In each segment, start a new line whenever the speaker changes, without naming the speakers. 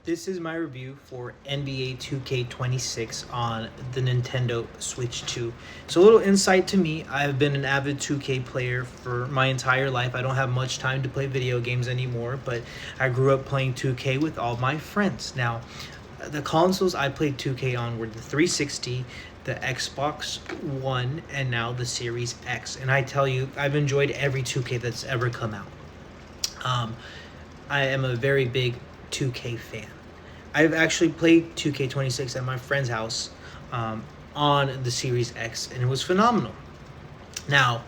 This is my review for NBA 2K26 on the Nintendo Switch 2. So a little insight to me, I've been an avid 2K player for my entire life. I don't have much time to play video games anymore, but I grew up playing 2K with all my friends. Now, the consoles I played 2K on were the 360, the Xbox One, and now the Series X. And I tell you, I've enjoyed every 2K that's ever come out. I am a very big 2K fan. I've actually played 2K26 at my friend's house on the Series X, and it was phenomenal. Now,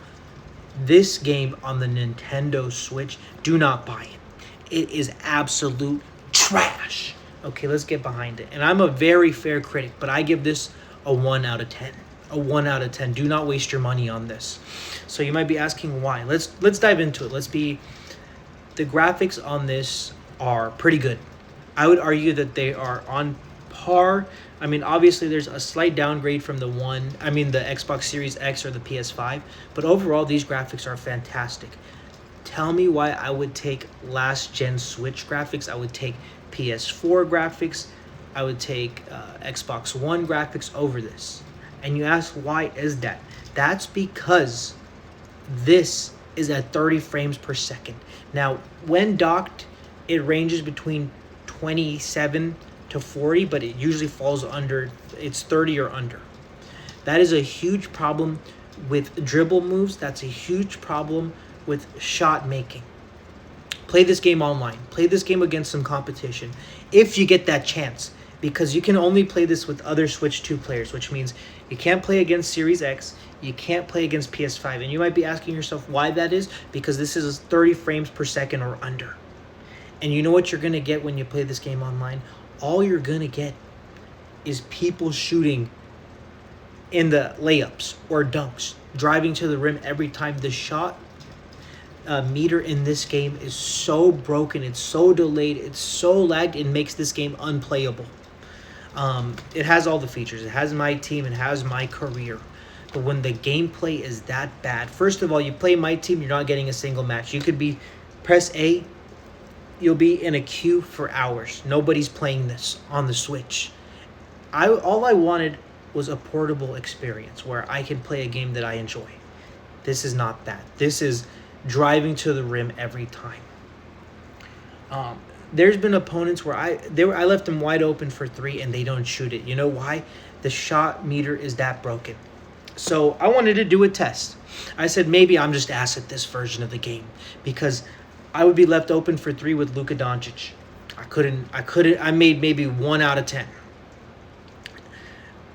this game on the Nintendo Switch, do not buy it. It is absolute trash. Okay, let's get behind it. And I'm a very fair critic, but I give this a 1 out of 10. A 1 out of 10. Do not waste your money on this. So you might be asking why. Let's dive into it. The graphics on this are pretty good. I would argue that they are on par. I mean, obviously there's a slight downgrade from the Xbox Series X or the PS5, but overall these graphics are fantastic. Tell me why I would take last gen Switch graphics. I would take PS4 graphics. I would take Xbox One graphics over this. And you ask, why is that? That's because this is at 30 frames per second. Now, when docked, it ranges between 27 to 40, but it usually falls under, it's 30 or under. That is a huge problem with dribble moves. That's a huge problem with shot making. Play this game online. Play this game against some competition if you get that chance, because you can only play this with other Switch 2 players, which means you can't play against Series X, you can't play against PS5. And you might be asking yourself why that is, because this is 30 frames per second or under. And you know what you're going to get when you play this game online? All you're going to get is people shooting in the layups or dunks, driving to the rim every time. The shot meter in this game is so broken, it's so delayed, it's so lagged, it makes this game unplayable. It has all the features. It has my team, it has my career. But when the gameplay is that bad, first of all, you play my team, you're not getting a single match. You could press A, you'll be in a queue for hours. Nobody's playing this on the Switch. All I wanted was a portable experience where I can play a game that I enjoy. This is not that. This is driving to the rim every time. There's been opponents where I left them wide open for 3 and they don't shoot it. You know why? The shot meter is that broken. So I wanted to do a test. I said maybe I'm just ass at this version of the game, because I would be left open for 3 with Luka Doncic. I made maybe 1 out of 10.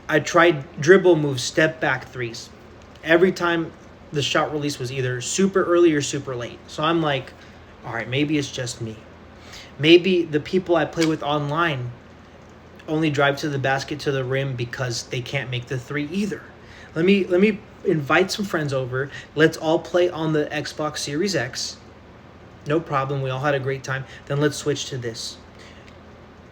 I tried dribble moves, step back threes. Every time the shot release was either super early or super late. So I'm like, all right, maybe it's just me. Maybe the people I play with online only drive to the basket, to the rim, because they can't make the 3 either. Let me invite some friends over. Let's all play on the Xbox Series X. No problem. We all had a great time. Then let's switch to this.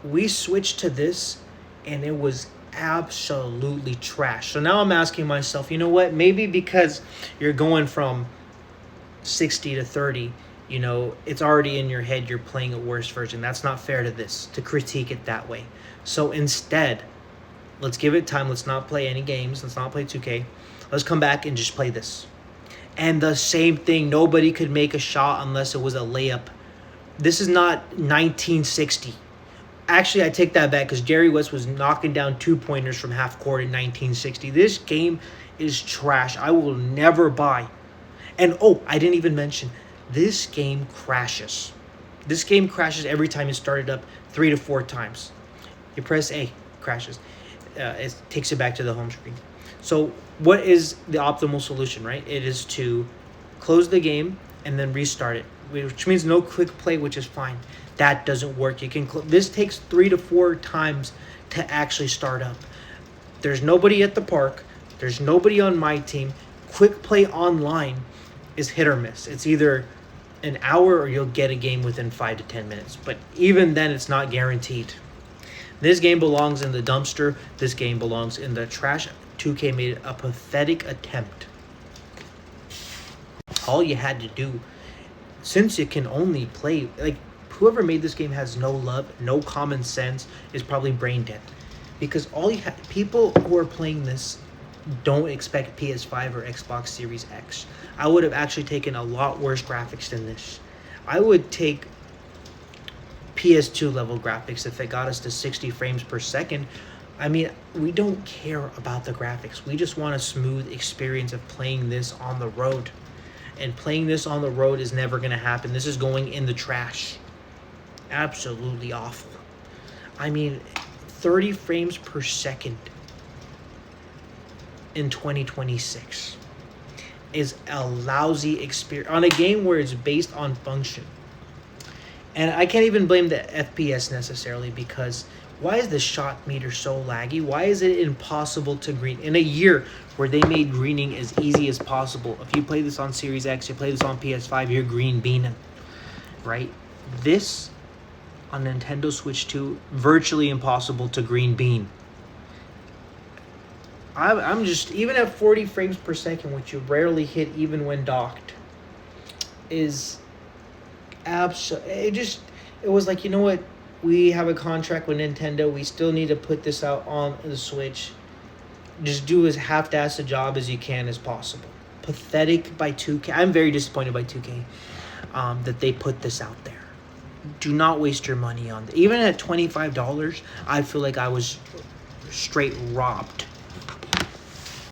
We switched to this, and it was absolutely trash. So now I'm asking myself, you know what? Maybe because you're going from 60 to 30, it's already in your head you're playing a worse version. That's not fair to this, to critique it that way. So instead, let's give it time. Let's not play any games. Let's not play 2K. Let's come back and just play this. And the same thing, nobody could make a shot unless it was a layup. This is not 1960. Actually, I take that back, because Jerry West was knocking down 2-pointers from half court in 1960. This game is trash. I will never buy. And I didn't even mention, this game crashes. This game crashes every time you start it up 3 to 4 times. You press A, crashes. It takes you back to the home screen. So what is the optimal solution, right? It is to close the game and then restart it, which means no quick play, which is fine. That doesn't work. This takes 3 to 4 times to actually start up. There's nobody at the park. There's nobody on my team. Quick play online is hit or miss. It's either an hour or you'll get a game within 5 to 10 minutes. But even then, it's not guaranteed. This game belongs in the dumpster. This game belongs in the trash. 2K made a pathetic attempt. All you had to do, since you can only play, whoever made this game has no love, no common sense, is probably brain dead. Because people who are playing this don't expect PS5 or Xbox Series X. I would have actually taken a lot worse graphics than this. I would take PS2 level graphics if it got us to 60 frames per second. I mean, we don't care about the graphics. We just want a smooth experience of playing this on the road. And playing this on the road is never going to happen. This is going in the trash. Absolutely awful. I mean, 30 frames per second in 2026 is a lousy experience on a game where it's based on function. And I can't even blame the FPS necessarily, because why is the shot meter so laggy? Why is it impossible to green? In a year where they made greening as easy as possible, if you play this on Series X, you play this on PS5, you're green beaning, right? This on Nintendo Switch 2, virtually impossible to green bean. I'm just, even at 40 frames per second, which you rarely hit even when docked, is it was like, you know what? We have a contract with Nintendo. We still need to put this out on the Switch. Just do as half-assed a job as you can as possible. Pathetic by 2K. I'm very disappointed by 2K that they put this out there. Do not waste your money on it. Even at $25, I feel like I was straight robbed